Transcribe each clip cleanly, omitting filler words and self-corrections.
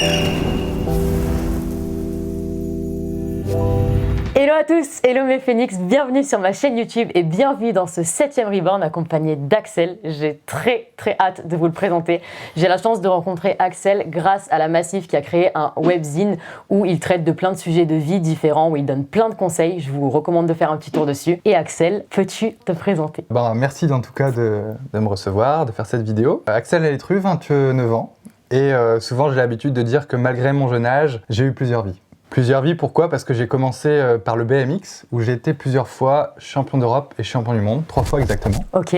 Hello à tous, hello mes phoenix, bienvenue sur ma chaîne YouTube et bienvenue dans ce 7e Reborn accompagné d'Axel. J'ai très hâte de vous le présenter. J'ai la chance de rencontrer Axel grâce à la Massif qui a créé un webzine où il traite de plein de sujets de vie différents, où il donne plein de conseils. Je vous recommande de faire un petit tour dessus. Et Axel, peux-tu te présenter? Merci en tout cas de me recevoir, de faire cette vidéo. Axel Aletrue, 29 ans. Et souvent j'ai l'habitude de dire que malgré mon jeune âge, j'ai eu plusieurs vies. Plusieurs vies, pourquoi? Parce que j'ai commencé par le BMX, où j'ai été plusieurs fois champion d'Europe et champion du monde, 3 fois exactement. Ok.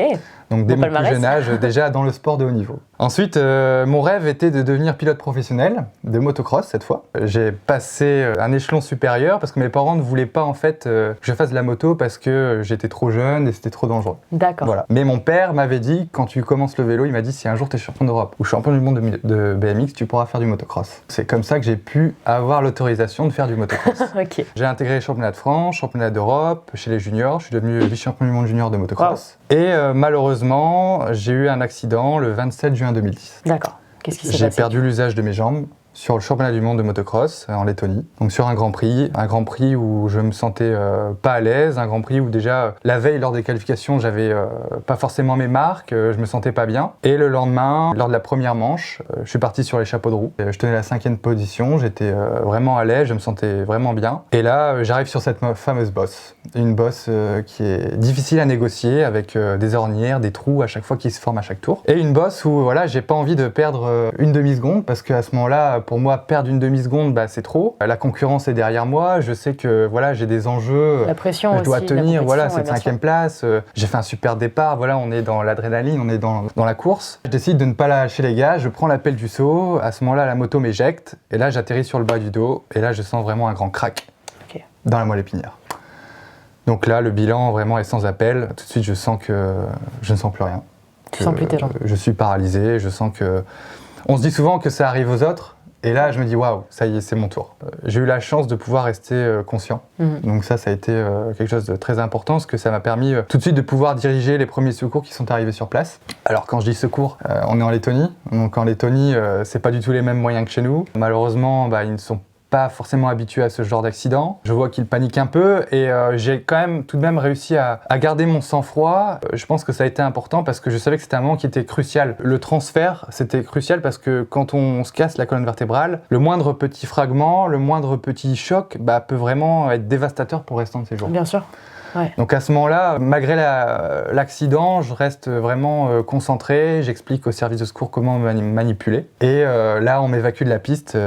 Donc dès mon plus jeune âge, déjà dans le sport de haut niveau. Ensuite, mon rêve était de devenir pilote professionnel, de motocross cette fois. J'ai passé un échelon supérieur parce que mes parents ne voulaient pas en fait que je fasse de la moto parce que j'étais trop jeune et c'était trop dangereux. D'accord. Voilà. Mais mon père m'avait dit, quand tu commences le vélo, il m'a dit si un jour tu es champion d'Europe ou champion du monde de BMX, tu pourras faire du motocross. C'est comme ça que j'ai pu avoir l'autorisation de faire du motocross. Ok. J'ai intégré les championnats de France, championnat d'Europe, chez les juniors. Je suis devenu vice-champion du monde junior de motocross. Wow. Et malheureusement, j'ai eu un accident le 27 juin 2010. D'accord. Qu'est-ce qui s'est passé? J'ai perdu l'usage de mes jambes sur le championnat du monde de motocross en Lettonie. Donc sur un grand prix où je me sentais pas à l'aise, un grand prix où déjà la veille lors des qualifications j'avais pas forcément mes marques, je me sentais pas bien. Et le lendemain, lors de la première manche, je suis parti sur les chapeaux de roue. Je tenais la 5e position, j'étais vraiment à l'aise, je me sentais vraiment bien. Et là, j'arrive sur cette fameuse bosse. Une bosse qui est difficile à négocier avec des ornières, des trous à chaque fois qui se forment à chaque tour. Et une bosse où voilà, j'ai pas envie de perdre une demi-seconde parce qu'à ce moment-là, pour moi, perdre une demi-seconde, c'est trop. La concurrence est derrière moi. Je sais que voilà, j'ai des enjeux. La pression je dois aussi, tenir voilà, cette 5e place. J'ai fait un super départ. Voilà, on est dans l'adrénaline, on est dans la course. Je décide de ne pas lâcher les gars. Je prends l'appel du saut. À ce moment-là, la moto m'éjecte. Et là, j'atterris sur le bas du dos. Et là, je sens vraiment un grand crack dans la moelle épinière. Donc là, le bilan vraiment est sans appel. Tout de suite, je sens que je ne sens plus rien. Tu sens plus tes jambes. Je suis paralysé. Je sens que... On se dit souvent que ça arrive aux autres. Et là, je me dis, waouh, ça y est, c'est mon tour. J'ai eu la chance de pouvoir rester conscient. Donc ça a été quelque chose de très important parce que ça m'a permis tout de suite de pouvoir diriger les premiers secours qui sont arrivés sur place. Alors quand je dis secours, on est en Lettonie. Donc en Lettonie, c'est pas du tout les mêmes moyens que chez nous. Malheureusement, ils ne sont pas forcément habitué à ce genre d'accident. Je vois qu'il panique un peu et j'ai quand même tout de même réussi à garder mon sang-froid. Je pense que ça a été important parce que je savais que c'était un moment qui était crucial. Le transfert, c'était crucial parce que quand on se casse la colonne vertébrale, le moindre petit fragment, le moindre petit choc peut vraiment être dévastateur pour le restant de ses jours. Bien sûr. Ouais. Donc à ce moment-là, malgré l'accident, je reste vraiment concentré, j'explique au service de secours comment me manipuler. Et là, on m'évacue de la piste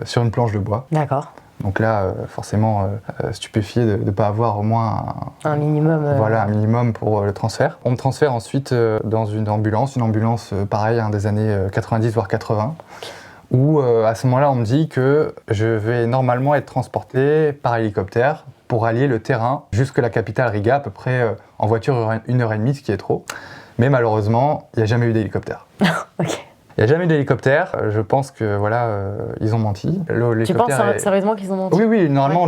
sur une planche de bois. D'accord. Donc là, forcément, stupéfié de ne pas avoir au moins un minimum. Voilà, un minimum pour le transfert. On me transfère ensuite dans une ambulance pareil, des années 90 voire 80. Où à ce moment-là, on me dit que je vais normalement être transporté par hélicoptère pour allier le terrain jusque la capitale Riga, à peu près en voiture 1h30, ce qui est trop. Mais malheureusement, il n'y a jamais eu d'hélicoptère. Ok. Il n'y a jamais eu d'hélicoptère. Je pense que voilà, ils ont menti. Tu penses sérieusement qu'ils ont menti? Oui, normalement,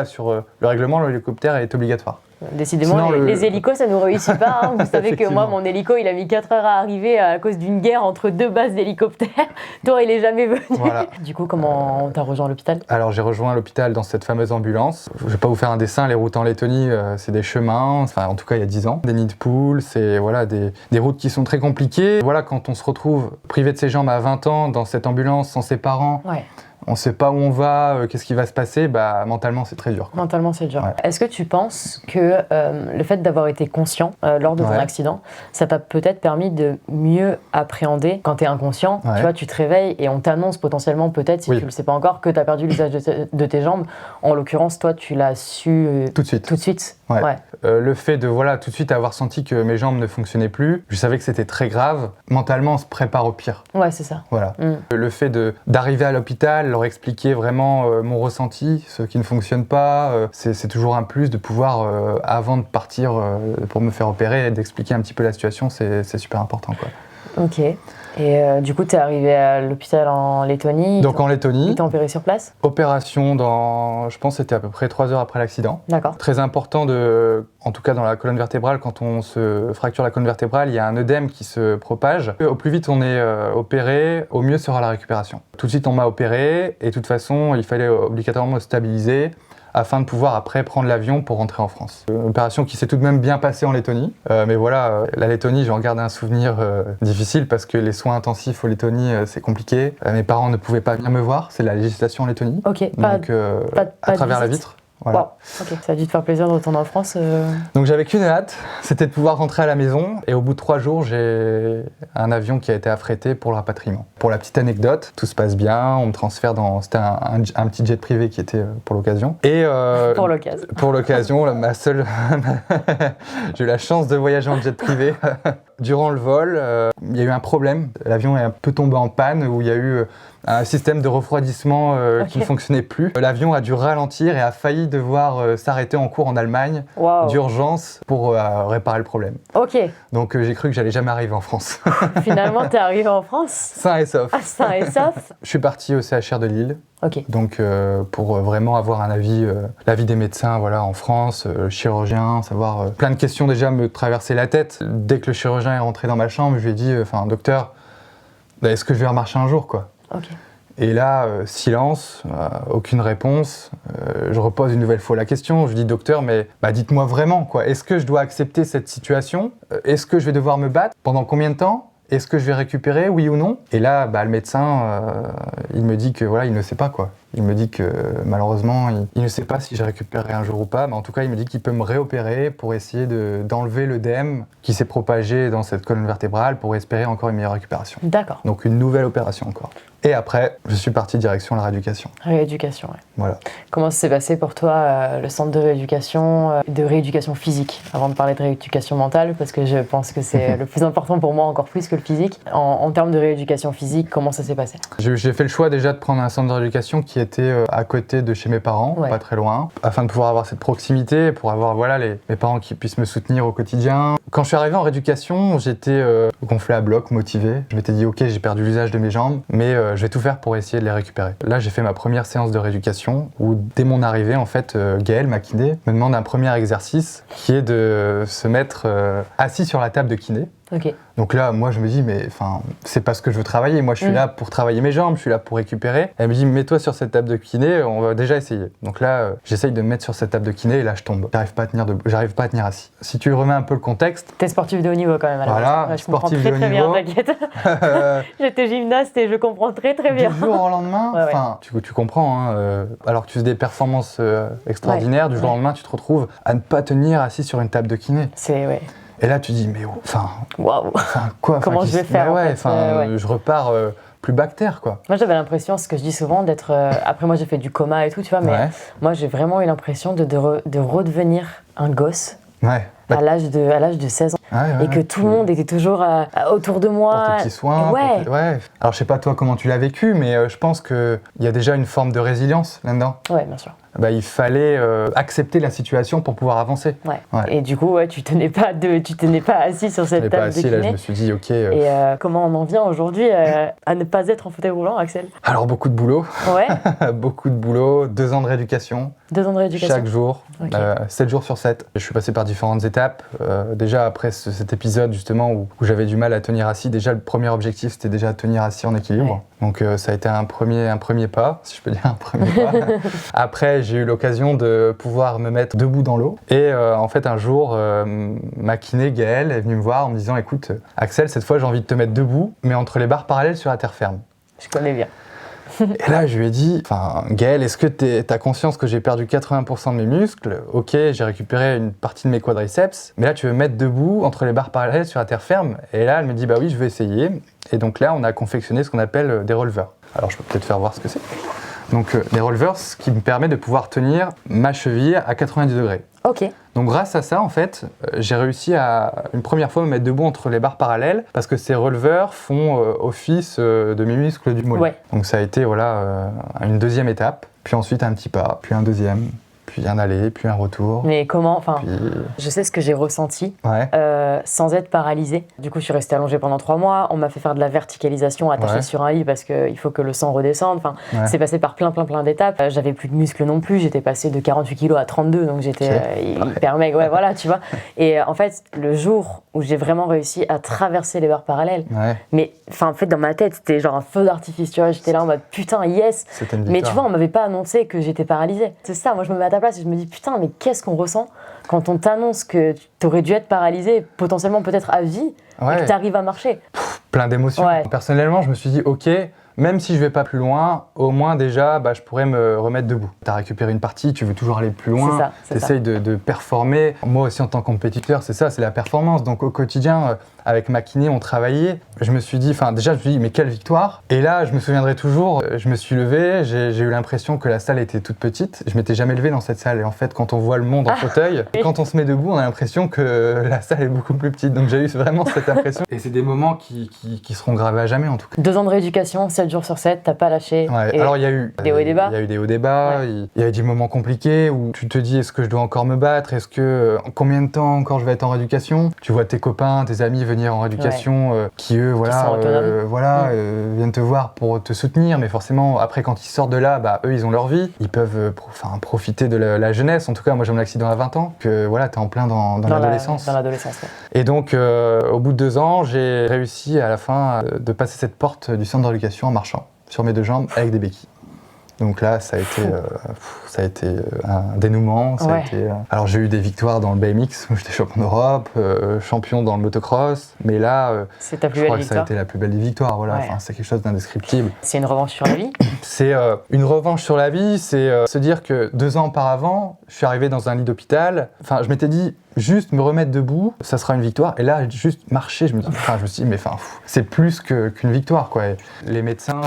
sur le règlement, l'hélicoptère est obligatoire. Décidément, sinon, les hélicos, ça ne nous réussit pas. Hein. Vous savez que moi, mon hélico, il a mis 4 heures à arriver à cause d'une guerre entre 2 bases d'hélicoptères. Toi, il est jamais venu. Voilà. Du coup, comment t'as rejoint l'hôpital? Alors, j'ai rejoint l'hôpital dans cette fameuse ambulance. Je ne vais pas vous faire un dessin. Les routes en Lettonie, c'est des chemins. Enfin, en tout cas, il y a 10 ans. Des nids de poules, c'est voilà, des routes qui sont très compliquées. Voilà, quand on se retrouve privé de ses jambes à 20 ans dans cette ambulance sans ses parents. Ouais. On ne sait pas où on va, qu'est-ce qui va se passer, mentalement c'est très dur. Mentalement c'est dur. Ouais. Est-ce que tu penses que le fait d'avoir été conscient lors de ton accident, ça t'a peut-être permis de mieux appréhender quand tu es inconscient? Tu vois, tu te réveilles et on t'annonce potentiellement, peut-être si tu ne le sais pas encore, que tu as perdu l'usage de tes jambes. En l'occurrence, toi tu l'as su tout de suite. Ouais. Ouais. Le fait de tout de suite avoir senti que mes jambes ne fonctionnaient plus, je savais que c'était très grave. Mentalement, on se prépare au pire. Ouais, c'est ça. Voilà. Le fait d'arriver à l'hôpital, leur expliquer vraiment mon ressenti, ce qui ne fonctionne pas, c'est toujours un plus de pouvoir, avant de partir pour me faire opérer, d'expliquer un petit peu la situation, c'est super important, quoi. Ok. Et du coup, tu es arrivé à l'hôpital en Lettonie. Donc en Lettonie. Ils t'ont opéré sur place? Opération dans, je pense que c'était à peu près 3 heures après l'accident. D'accord. Très important, en tout cas dans la colonne vertébrale, quand on se fracture la colonne vertébrale, il y a un œdème qui se propage. Au plus vite on est opéré, au mieux sera la récupération. Tout de suite on m'a opéré et de toute façon il fallait obligatoirement me stabiliser afin de pouvoir après prendre l'avion pour rentrer en France. Une opération qui s'est tout de même bien passée en Lettonie. Mais voilà, la Lettonie, j'en garde un souvenir difficile parce que les soins intensifs en Lettonie, c'est compliqué. Mes parents ne pouvaient pas venir me voir, c'est la législation en Lettonie. Ok, Donc, à travers la vitre. Voilà. Wow. Ok, ça a dû te faire plaisir de retourner en France. Donc j'avais qu'une hâte, c'était de pouvoir rentrer à la maison. Et au bout de 3 jours, j'ai un avion qui a été affrété pour le rapatriement. Pour la petite anecdote, tout se passe bien, on me transfère dans... C'était un petit jet privé qui était pour l'occasion. Et pour l'occasion. Pour l'occasion, ma seule... j'ai eu la chance de voyager en jet privé. Durant le vol, il y a eu un problème. L'avion est un peu tombé en panne où il y a eu un système de refroidissement qui ne fonctionnait plus. L'avion a dû ralentir et a failli devoir s'arrêter en cours en Allemagne d'urgence pour réparer le problème. Ok. Donc j'ai cru que j'allais jamais arriver en France. Finalement, t'es arrivé en France? Sain et sauf. Ah, sain et sauf. Je suis parti au CHR de Lille. Ok. Donc pour vraiment avoir un avis, l'avis des médecins voilà, en France, chirurgien, savoir plein de questions déjà me traversaient la tête. Dès que le chirurgien est rentré dans ma chambre, je lui ai dit, docteur, est-ce que je vais remarcher un jour quoi? Ok. Et là, silence, aucune réponse. Je repose une nouvelle fois la question. Je lui dis, docteur, mais dites-moi vraiment, quoi. Est-ce que je dois accepter cette situation? Est-ce que je vais devoir me battre? Pendant combien de temps? Est-ce que je vais récupérer, oui ou non? Et là, le médecin, il me dit que voilà, il ne sait pas quoi. Il me dit que malheureusement, il ne sait pas si je récupérerai un jour ou pas, mais en tout cas, il me dit qu'il peut me réopérer pour essayer d'enlever l'œdème qui s'est propagé dans cette colonne vertébrale pour espérer encore une meilleure récupération. D'accord. Donc une nouvelle opération encore. Et après, je suis parti direction la rééducation. Rééducation, ouais. Voilà. Comment ça s'est passé pour toi, le centre de rééducation physique, avant de parler de rééducation mentale, parce que je pense que c'est le plus important pour moi, encore plus que le physique. En termes de rééducation physique, comment ça s'est passé? J'ai fait le choix déjà de prendre un centre de rééducation qui était à côté de chez mes parents, pas très loin, afin de pouvoir avoir cette proximité, pour avoir mes parents qui puissent me soutenir au quotidien. Quand je suis arrivé en rééducation, j'étais gonflé à bloc, motivé. Je m'étais dit, ok, j'ai perdu l'usage de mes jambes, mais je vais tout faire pour essayer de les récupérer. Là, j'ai fait ma première séance de rééducation où, dès mon arrivée, en fait, Gaëlle, ma kiné, me demande un premier exercice qui est de se mettre assis sur la table de kiné. Okay. Donc là, moi, je me dis, mais c'est pas ce que je veux travailler. Moi, je suis là pour travailler mes jambes, je suis là pour récupérer. Elle me dit, mets-toi sur cette table de kiné, on va déjà essayer. Donc là, j'essaye de me mettre sur cette table de kiné et là, je tombe. J'arrive pas à tenir assis. Si tu remets un peu le contexte... T'es sportif de haut niveau quand même. Voilà, je sportif de haut niveau. Très bien, t'inquiète. J'étais gymnaste et je comprends très bien. Du jour au lendemain, tu comprends, hein, alors que tu fais des performances extraordinaires, du jour au lendemain, tu te retrouves à ne pas tenir assis sur une table de kiné. Et là, tu dis, mais quoi? Comment je vais faire? Je repars plus bactère, quoi. Moi, j'avais l'impression, ce que je dis souvent, d'être... après, moi, j'ai fait du coma et tout, tu vois, mais moi, j'ai vraiment eu l'impression de redevenir un gosse. À l'âge de 16 ans. Et que tout le monde était toujours autour de moi. Pour tes petits soins. Alors, je sais pas toi comment tu l'as vécu, mais je pense qu'il y a déjà une forme de résilience là-dedans. Ouais, bien sûr. Il fallait accepter la situation pour pouvoir avancer. Et du coup, tu tenais pas assis sur cette table de kiné. Là, je me suis dit, ok. Et comment on en vient aujourd'hui à ne pas être en fauteuil roulant, Axel? Alors, beaucoup de boulot. Beaucoup de boulot, 2 ans de rééducation. 2 ans de rééducation. Chaque jour, 7 jours sur 7. Je suis passé par différentes étapes. Déjà, après cet épisode, justement, où j'avais du mal à tenir assis, déjà, le premier objectif, c'était déjà de tenir assis en équilibre. Donc, ça a été un premier pas, si je peux dire un premier pas. Après, j'ai eu l'occasion de pouvoir me mettre debout dans l'eau. Et en fait, un jour, ma kiné, Gaëlle, est venue me voir en me disant, écoute, Axel, cette fois, j'ai envie de te mettre debout, mais entre les barres parallèles sur la terre ferme. Je connais bien. Et là, je lui ai dit, Gaëlle, est-ce que t'as conscience que j'ai perdu 80% de mes muscles? Ok, j'ai récupéré une partie de mes quadriceps, mais là, tu veux me mettre debout entre les barres parallèles sur la terre ferme? Et là, elle me dit, bah oui, je vais essayer. Et donc là, on a confectionné ce qu'on appelle des releveurs. Alors, je peux peut-être faire voir ce que c'est. Donc, les releveurs, ce qui me permet de pouvoir tenir ma cheville à 90 degrés. Ok. Donc, grâce à ça, en fait, j'ai réussi à, une première fois, me mettre debout entre les barres parallèles parce que ces releveurs font office de mes muscles du mollet. Donc, ça a été, une deuxième étape, puis ensuite un petit pas, puis un deuxième, puis un aller, puis un retour. Mais comment, enfin, Puis... je sais ce que j'ai ressenti Ouais. sans être paralysée. Du coup, je suis restée allongée pendant 3 mois. On m'a fait faire de la verticalisation attachée Ouais. sur un lit parce qu'il faut que le sang redescende. Enfin, Ouais. c'est passé par plein d'étapes. J'avais plus de muscles non plus. J'étais passée de 48 kilos à 32, donc j'étais hyper maigre. Ouais, voilà, tu vois. Et en fait, le jour où j'ai vraiment réussi à traverser les barres parallèles, Ouais. mais enfin, en fait, dans ma tête, c'était genre un feu d'artifice. Tu vois, j'étais là en mode putain, yes. C'était une Mais tu victoire. vois, on m'avait pas annoncé que j'étais paralysée. C'est ça, moi je me mets à ta place et je me dis putain, mais qu'est-ce qu'on ressent quand on t'annonce que tu aurais dû être paralysé, potentiellement peut-être à vie, et Ouais. que tu arrives à marcher. Plein d'émotions. Ouais. Personnellement, je me suis dit, ok, même si je vais pas plus loin, au moins déjà, je pourrais me remettre debout. Tu as récupéré une partie, tu veux toujours aller plus loin, C'est ça, c'est tu essayes de performer. Moi aussi, en tant que compétiteur, c'est ça, c'est la performance. Donc au quotidien, avec ma kiné, on travaillait. Je me suis dit, déjà, je me suis dit, mais quelle victoire! Et là, je me souviendrai toujours, je me suis levé, j'ai eu l'impression que la salle était toute petite. Je m'étais jamais levé dans cette salle. Et en fait, quand on voit le monde en fauteuil, quand on se met debout, on a l'impression que la salle est beaucoup plus petite. Donc j'ai eu vraiment cette impression. Et c'est des moments qui seront gravés à jamais, en tout cas. 2 ans de rééducation, 7 jours sur 7, t'as pas lâché. Ouais. Et Alors il y a eu des hauts et des bas. Il y a eu des hauts et des bas. Ouais. Il y a eu des moments compliqués où tu te dis est-ce que je dois encore me battre, est-ce que combien de temps encore je vais être en rééducation. Tu vois tes copains, tes amis venir en rééducation qui eux sont autonomes. viennent te voir pour te soutenir, mais forcément après quand ils sortent de là, eux ils ont leur vie, ils peuvent profiter de la jeunesse. En tout cas moi j'ai mon accident à 20 ans, que voilà t'es en plein dans l'adolescence. Dans l'adolescence, ouais. Et donc, au bout de 2 ans, j'ai réussi à la fin de passer cette porte du centre de rééducation en marchant sur mes 2 jambes avec des béquilles. Donc là, ça a été un dénouement. Ça a Ouais. été, alors j'ai eu des victoires dans le BMX, où j'étais champion d'Europe, champion dans le motocross, mais là, C'est ta plus je crois belle que ça a victoire. été la plus belle des victoires. Voilà. Ouais. Enfin, c'est quelque chose d'indescriptible. C'est une revanche sur la vie. C'est une revanche sur la vie, c'est se dire que 2 ans auparavant, je suis arrivé dans un lit d'hôpital. Enfin, je m'étais dit, juste me remettre debout, ça sera une victoire. Et là, juste marcher, je me suis dit, mais c'est plus qu'une victoire, quoi. Et les médecins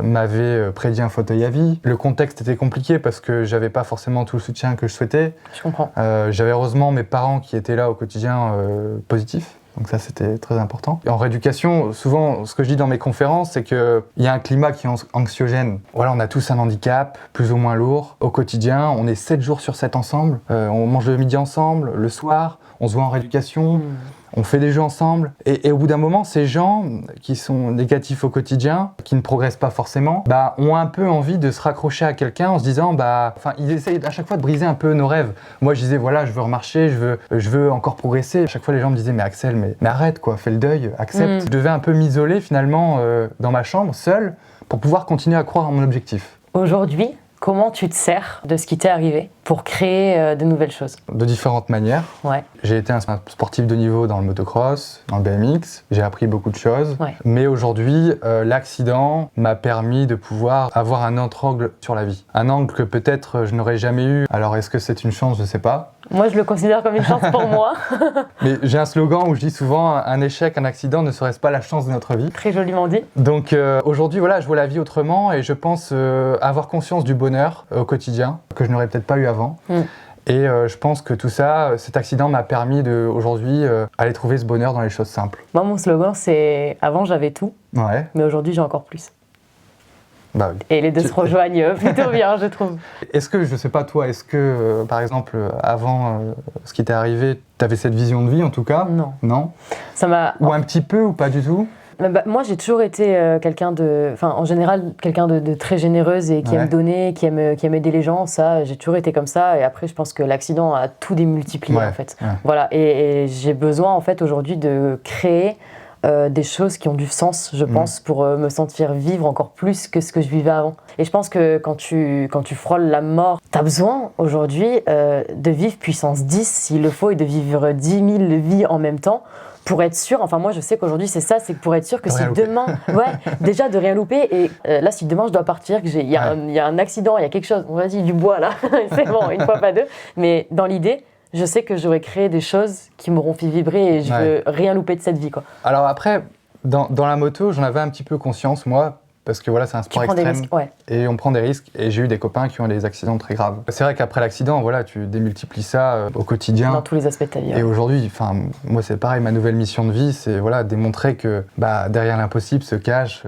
m'avaient prédit un fauteuil à vie. Le contexte était compliqué parce que j'avais pas forcément tout le soutien que je souhaitais. Je comprends. J'avais heureusement mes parents qui étaient là au quotidien positifs. Donc ça, c'était très important. Et en rééducation, souvent, ce que je dis dans mes conférences, c'est qu'il y a un climat qui est anxiogène. Voilà, on a tous un handicap, plus ou moins lourd. Au quotidien, on est 7 jours sur 7 ensemble. On mange le midi ensemble, le soir, on se voit en rééducation. On fait des jeux ensemble. Et au bout d'un moment, ces gens qui sont négatifs au quotidien, qui ne progressent pas forcément, ont un peu envie de se raccrocher à quelqu'un en se disant, ils essayent à chaque fois de briser un peu nos rêves. Moi, je disais, voilà, je veux remarcher, je veux encore progresser. À chaque fois, les gens me disaient, mais Axel, mais arrête, quoi, fais le deuil, accepte. Je devais un peu m'isoler finalement dans ma chambre, seul, pour pouvoir continuer à croire en mon objectif. Aujourd'hui, comment tu te sers de ce qui t'est arrivé pour créer de nouvelles choses? De différentes manières. Ouais. J'ai été un sportif de niveau dans le motocross, dans le BMX, j'ai appris beaucoup de choses. Ouais. Mais aujourd'hui, l'accident m'a permis de pouvoir avoir un autre angle sur la vie. Un angle que peut-être je n'aurais jamais eu. Alors est-ce que c'est une chance? Je ne sais pas. Moi, je le considère comme une chance pour moi. Mais j'ai un slogan où je dis souvent un échec, un accident ne serait-ce pas la chance de notre vie. Très joliment dit. Donc aujourd'hui, voilà, je vois la vie autrement et je pense avoir conscience du bonheur au quotidien que je n'aurais peut-être pas eu avant. Et je pense que tout ça, cet accident m'a permis aujourd'hui aller trouver ce bonheur dans les choses simples. Moi, mon slogan, c'est « Avant, j'avais tout, Ouais, mais aujourd'hui, j'ai encore plus bah oui. ». Et les deux se rejoignent plutôt bien, je trouve. Est-ce que, je sais pas toi, est-ce que par exemple, avant ce qui t'est arrivé, tu avais cette vision de vie en tout cas? Non. Non? Ça m'a... Ou un petit peu ou pas du tout? Moi, j'ai toujours été quelqu'un de... Enfin, en général, quelqu'un de très généreuse et qui aime donner, qui aime aider les gens. Ça, j'ai toujours été comme ça. Et après, je pense que l'accident a tout démultiplié, en fait. Ouais. Voilà. Et j'ai besoin, en fait, aujourd'hui, de créer des choses qui ont du sens, je pense, pour me sentir vivre encore plus que ce que je vivais avant. Et je pense que quand tu frôles la mort, t'as besoin, aujourd'hui, de vivre puissance 10, s'il le faut, et de vivre 10 000 vies en même temps, pour être sûr, enfin moi je sais qu'aujourd'hui c'est ça, c'est que pour être sûr que si demain, déjà de rien louper, et là si demain je dois partir, qu'il y a un accident, il y a quelque chose, on va dire du bois là, c'est bon, une fois pas deux, mais dans l'idée, je sais que j'aurais créé des choses qui m'auront fait vibrer et je veux rien louper de cette vie, quoi. Alors après, dans la moto, j'en avais un petit peu conscience moi, parce que voilà, c'est un sport extrême. et on prend des risques. Et j'ai eu des copains qui ont des accidents très graves. C'est vrai qu'après l'accident, voilà, tu démultiplies ça au quotidien. Dans tous les aspects de ta vie. Et aujourd'hui, moi c'est pareil, ma nouvelle mission de vie, c'est voilà, démontrer que derrière l'impossible se cache,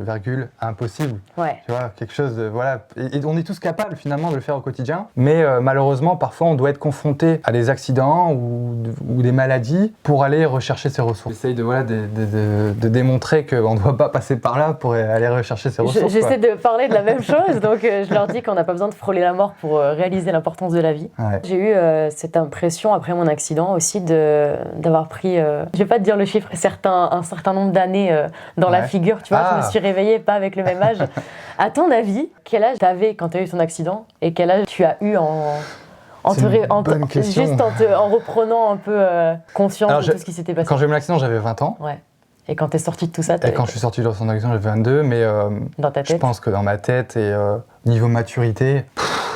impossible. Ouais. Tu vois, quelque chose de, voilà. Et on est tous capables finalement de le faire au quotidien. Mais malheureusement, parfois on doit être confronté à des accidents ou des maladies pour aller rechercher ses ressources. J'essaye de démontrer qu'on ne doit pas passer par là pour aller rechercher ses ressources. J'essaie de parler de la même chose, donc je leur dis qu'on n'a pas besoin de frôler la mort pour réaliser l'importance de la vie. Ouais. J'ai eu cette impression après mon accident aussi d'avoir pris, je vais pas te dire le chiffre, un certain nombre d'années dans la figure, tu vois, je me suis réveillée pas avec le même âge. À ton avis, quel âge t'avais quand tu as eu ton accident et quel âge tu as eu juste en reprenant un peu conscience de tout ce qui s'était passé? Quand j'ai eu mon accident, j'avais 20 ans. Ouais. Et quand t'es sorti de tout ça, et quand je suis sorti de son accident, j'avais 22, mais dans ta tête, je pense que dans ma tête et niveau maturité,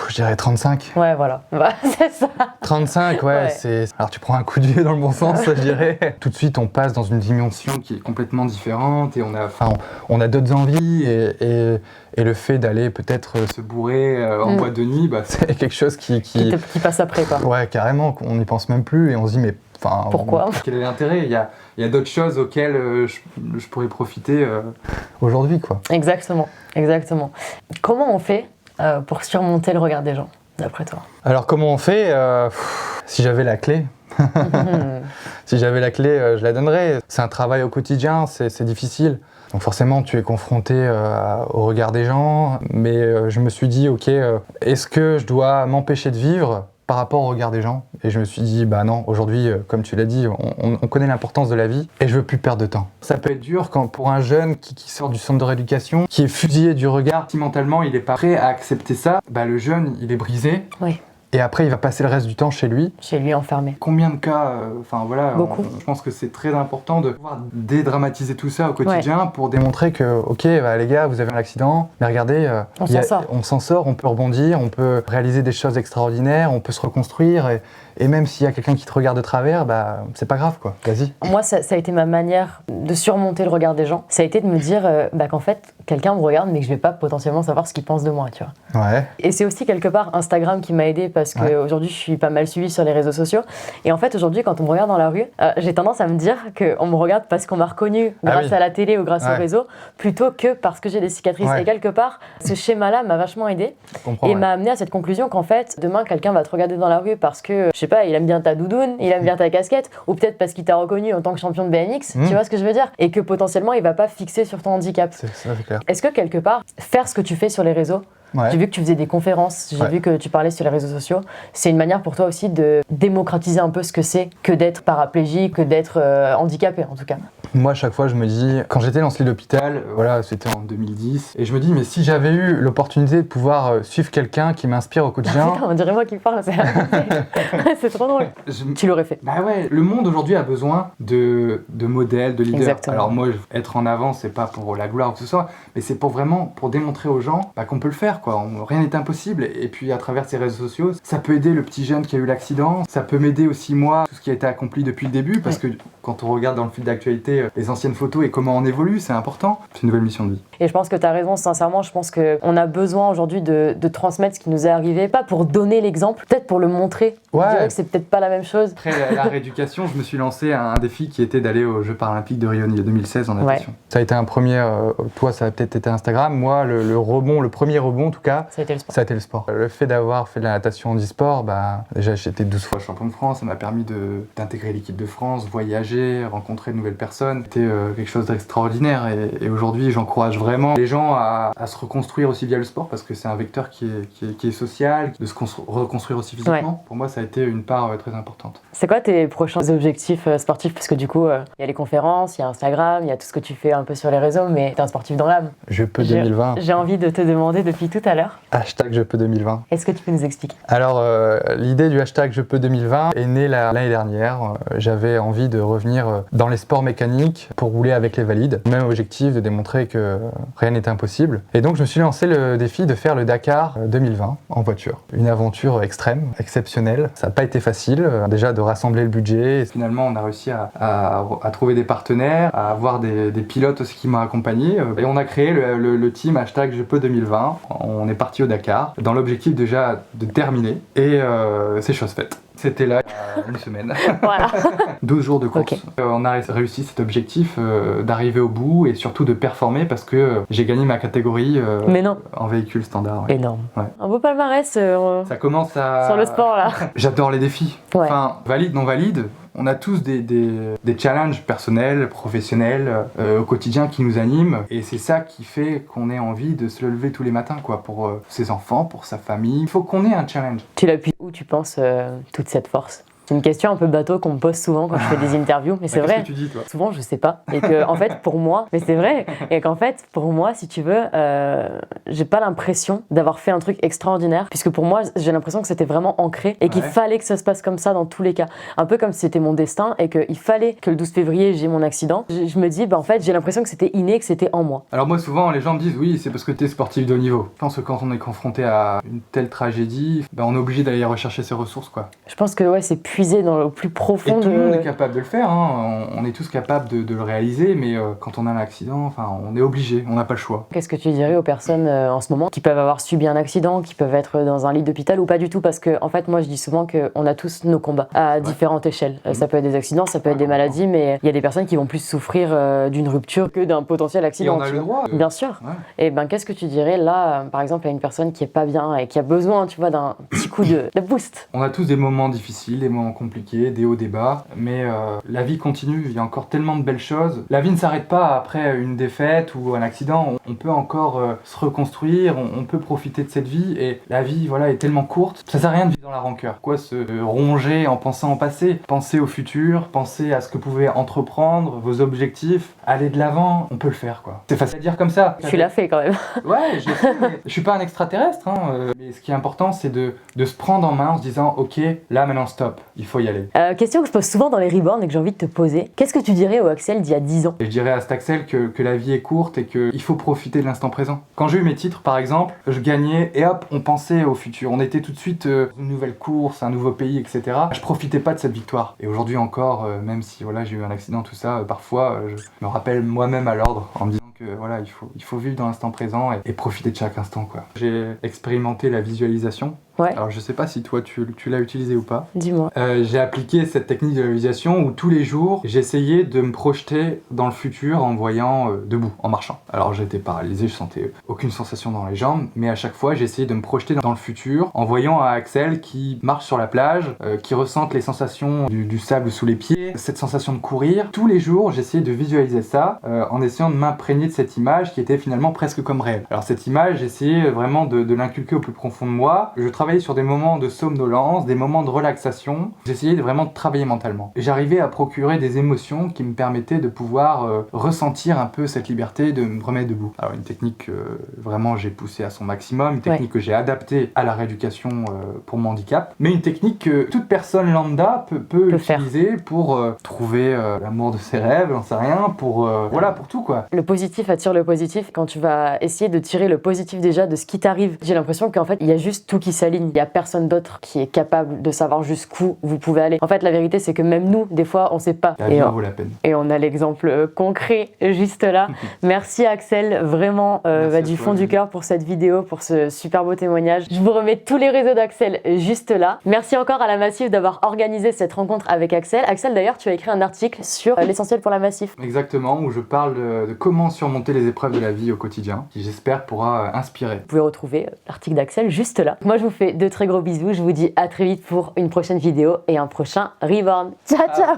je dirais 35. Ouais, voilà, c'est ça. 35, ouais. Alors tu prends un coup de vieux dans le bon sens, je dirais. Tout de suite, on passe dans une dimension qui est complètement différente et on a d'autres envies et le fait d'aller peut-être se bourrer en boîte de nuit, c'est quelque chose qui passe après, quoi. Ouais, carrément, on n'y pense même plus et on se dit mais pourquoi? Quel est l'intérêt? Il y a d'autres choses auxquelles je pourrais profiter aujourd'hui, quoi. Exactement. Comment on fait pour surmonter le regard des gens, d'après toi? Alors comment on fait? Si j'avais la clé, si j'avais la clé, je la donnerais. C'est un travail au quotidien, c'est difficile. Donc forcément, tu es confronté au regard des gens, mais je me suis dit, ok, est-ce que je dois m'empêcher de vivre par rapport au regard des gens? Et je me suis dit, non, aujourd'hui, comme tu l'as dit, on connaît l'importance de la vie et je veux plus perdre de temps. Ça peut être dur pour un jeune qui sort du centre de rééducation, qui est fusillé du regard. Si mentalement, il n'est pas prêt à accepter ça, le jeune, il est brisé. Oui. Et après, il va passer le reste du temps chez lui. Chez lui, enfermé. Combien de cas Beaucoup. Je pense que c'est très important de pouvoir dédramatiser tout ça au quotidien pour démontrer que, ok, les gars, vous avez un accident, mais regardez, on s'en sort, on peut rebondir, on peut réaliser des choses extraordinaires, on peut se reconstruire. Et même s'il y a quelqu'un qui te regarde de travers, c'est pas grave, quoi. Vas-y. Moi, ça a été ma manière de surmonter le regard des gens. Ça a été de me dire qu'en fait, quelqu'un me regarde, mais que je vais pas potentiellement savoir ce qu'il pense de moi, tu vois. Ouais. Et c'est aussi quelque part Instagram qui m'a aidée parce qu'aujourd'hui, je suis pas mal suivie sur les réseaux sociaux. Et en fait, aujourd'hui, quand on me regarde dans la rue, j'ai tendance à me dire qu'on me regarde parce qu'on m'a reconnue grâce à la télé ou grâce au réseau, plutôt que parce que j'ai des cicatrices. Et quelque part, ce schéma-là m'a vachement aidée et m'a amené à cette conclusion qu'en fait, demain, quelqu'un va te regarder dans la rue parce que, je sais pas, il aime bien ta doudoune, il aime bien ta casquette, ou peut-être parce qu'il t'a reconnu en tant que champion de BMX, tu vois ce que je veux dire? Et que potentiellement, il va pas fixer sur ton handicap. C'est clair. Est-ce que quelque part, faire ce que tu fais sur les réseaux, j'ai vu que tu faisais des conférences, j'ai vu que tu parlais sur les réseaux sociaux, c'est une manière pour toi aussi de démocratiser un peu ce que c'est que d'être paraplégique, que d'être handicapé en tout cas? Moi, à chaque fois, je me dis, quand j'étais dans ce lit d'hôpital, c'était en 2010, et je me dis, mais si j'avais eu l'opportunité de pouvoir suivre quelqu'un qui m'inspire au quotidien... Putain, on dirait moi qui parle, c'est trop drôle. Tu l'aurais fait. Ouais, le monde aujourd'hui a besoin de modèles, de leaders. Exactement. Alors moi, être en avant, c'est pas pour la gloire ou que ce soit, mais c'est pour démontrer aux gens qu'on peut le faire, quoi. Rien n'est impossible, et puis à travers ces réseaux sociaux, ça peut aider le petit jeune qui a eu l'accident, ça peut m'aider aussi moi, tout ce qui a été accompli depuis le début, parce que quand on regarde dans le fil d'actualité les anciennes photos et comment on évolue, c'est important. C'est une nouvelle mission de vie. Et je pense que tu as raison, sincèrement, je pense qu'on a besoin aujourd'hui de transmettre ce qui nous est arrivé, pas pour donner l'exemple, peut-être pour le montrer. Je dirais que c'est peut-être pas la même chose. Après la rééducation, je me suis lancé à un défi qui était d'aller aux Jeux paralympiques de Rio 2016 en natation. Ça a été un premier, toi ça a peut-être été Instagram, moi le premier rebond en tout cas, ça a été le sport. Le fait d'avoir fait de la natation en e-sport, déjà j'étais 12 fois champion de France, ça m'a permis d'intégrer l'équipe de France, voyager, rencontrer de nouvelles personnes. C'était quelque chose d'extraordinaire et aujourd'hui j'encourage vraiment les gens à se reconstruire aussi via le sport parce que c'est un vecteur qui est social, de se reconstruire aussi physiquement. Pour moi ça a été une part très importante. C'est quoi tes prochains objectifs sportifs? Parce que du coup, il y a les conférences, il y a Instagram, il y a tout ce que tu fais un peu sur les réseaux, mais t'es un sportif dans l'âme. Je peux 2020. J'ai envie de te demander depuis tout à l'heure. Hashtag Je peux 2020. Est-ce que tu peux nous expliquer? Alors, l'idée du hashtag Je peux 2020 est née l'année dernière. J'avais envie de revenir dans les sports mécaniques technique pour rouler avec les valides. Même objectif de démontrer que rien n'était impossible. Et donc je me suis lancé le défi de faire le Dakar 2020 en voiture. Une aventure extrême, exceptionnelle. Ça n'a pas été facile, déjà de rassembler le budget. Et finalement, on a réussi à trouver des partenaires, à avoir des pilotes aussi qui m'ont accompagné. Et on a créé le team #JePeux2020. On est parti au Dakar dans l'objectif déjà de terminer. Et c'est chose faite. C'était là il y a une semaine. Voilà. 12 jours de course. Okay. On a réussi cet objectif d'arriver au bout et surtout de performer parce que j'ai gagné ma catégorie en véhicule standard. Ouais. Énorme. Ouais. Un beau palmarès ça commence à... sur le sport là. J'adore les défis. Ouais. Enfin, valide, non valide. On a tous des challenges personnels, professionnels, au quotidien qui nous animent. Et c'est ça qui fait qu'on ait envie de se lever tous les matins, quoi, pour ses enfants, pour sa famille. Il faut qu'on ait un challenge. Tu l'appuies où, tu penses, toute cette force ? C'est une question un peu bateau qu'on me pose souvent quand je fais des interviews, mais c'est vrai. Qu'est-ce que tu dis, toi ? Souvent, je sais pas. Et que, en fait, pour moi, mais c'est vrai, et qu'en fait, pour moi, si tu veux, j'ai pas l'impression d'avoir fait un truc extraordinaire, puisque pour moi, j'ai l'impression que c'était vraiment ancré et qu'il fallait que ça se passe comme ça dans tous les cas. Un peu comme si c'était mon destin et qu'il fallait que le 12 février, j'ai mon accident. Je me dis, en fait, j'ai l'impression que c'était inné, que c'était en moi. Alors moi, souvent, les gens me disent, oui, c'est parce que t'es sportif de haut niveau. Je pense que quand on est confronté à une telle tragédie, on est obligé d'aller rechercher ses ressources, quoi. Je pense que ouais, c'est puiser dans le plus profond. Et tout le monde est capable de le faire, hein. On est tous capables de le réaliser, mais quand on a un accident, on est obligé, on n'a pas le choix. Qu'est-ce que tu dirais aux personnes en ce moment qui peuvent avoir subi un accident, qui peuvent être dans un lit d'hôpital ou pas du tout? Parce que en fait, moi je dis souvent qu'on a tous nos combats à différentes échelles. Ça peut être des accidents, ça peut être des maladies, mais il y a des personnes qui vont plus souffrir d'une rupture que d'un potentiel accident. Et on a le droit. Bien sûr. Ouais. Et qu'est-ce que tu dirais là, par exemple, à une personne qui est pas bien et qui a besoin, tu vois, d'un petit coup de boost? On a tous des moments difficiles, des moments compliqués, des hauts, des bas, mais la vie continue, il y a encore tellement de belles choses. La vie ne s'arrête pas après une défaite ou un accident, on peut encore se reconstruire, on peut profiter de cette vie, et la vie est tellement courte, ça sert à rien de vivre dans la rancœur. Quoi, se ronger en pensant au passé? Pensez au futur, pensez à ce que vous pouvez entreprendre, vos objectifs, aller de l'avant, on peut le faire, quoi. C'est facile à dire comme ça. Tu l'as fait quand même. Ouais, je l'ai fait, mais je suis pas un extraterrestre, mais ce qui est important, c'est de se prendre en main en se disant, ok, là maintenant stop, il faut y aller. Question que je pose souvent dans les reborns et que j'ai envie de te poser. Qu'est-ce que tu dirais au Axel d'il y a 10 ans? Et je dirais à cet Axel que la vie est courte et qu'il faut profiter de l'instant présent. Quand j'ai eu mes titres, par exemple, je gagnais et hop, on pensait au futur. On était tout de suite une nouvelle course, un nouveau pays, etc. Je profitais pas de cette victoire. Et aujourd'hui encore, même si j'ai eu un accident, tout ça, parfois je me rappelle moi-même à l'ordre en me disant que il faut vivre dans l'instant présent et profiter de chaque instant, quoi. J'ai expérimenté la visualisation. Ouais. Alors je sais pas si toi tu l'as utilisé ou pas. Dis-moi. J'ai appliqué cette technique de la visualisation où tous les jours j'essayais de me projeter dans le futur en me voyant debout, en marchant. Alors j'étais paralysé, je sentais aucune sensation dans les jambes, mais à chaque fois j'essayais de me projeter dans le futur en voyant un Axel qui marche sur la plage, qui ressente les sensations du sable sous les pieds, cette sensation de courir. Tous les jours j'essayais de visualiser ça en essayant de m'imprégner de cette image qui était finalement presque comme réelle. Alors cette image, j'essayais vraiment de l'inculquer au plus profond de moi. Je travaillais sur des moments de somnolence, des moments de relaxation. J'essayais vraiment de travailler mentalement. Et j'arrivais à procurer des émotions qui me permettaient de pouvoir ressentir un peu cette liberté de me remettre debout. Alors une technique que vraiment j'ai poussée à son maximum, une technique que j'ai adaptée à la rééducation pour mon handicap, mais une technique que toute personne lambda peut utiliser pour trouver l'amour de ses rêves, j'en sais rien, pour tout, quoi. Le positif attire le positif. Quand tu vas essayer de tirer le positif déjà de ce qui t'arrive, j'ai l'impression qu'en fait il y a juste tout qui s'aligne. Il n'y a personne d'autre qui est capable de savoir jusqu'où vous pouvez aller. En fait, la vérité, c'est que même nous, des fois, on ne sait pas. La vie en vaut la peine. Et on a l'exemple concret juste là. Merci Axel, vraiment du fond du cœur pour cette vidéo, pour ce super beau témoignage. Je vous remets tous les réseaux d'Axel juste là. Merci encore à la Massif d'avoir organisé cette rencontre avec Axel. Axel, d'ailleurs, tu as écrit un article sur l'essentiel pour la Massif. Exactement, où je parle de comment surmonter les épreuves de la vie au quotidien, qui j'espère pourra inspirer. Vous pouvez retrouver l'article d'Axel juste là. Moi, je vous fais de très gros bisous. Je vous dis à très vite pour une prochaine vidéo et un prochain Reborn. Ciao, ciao.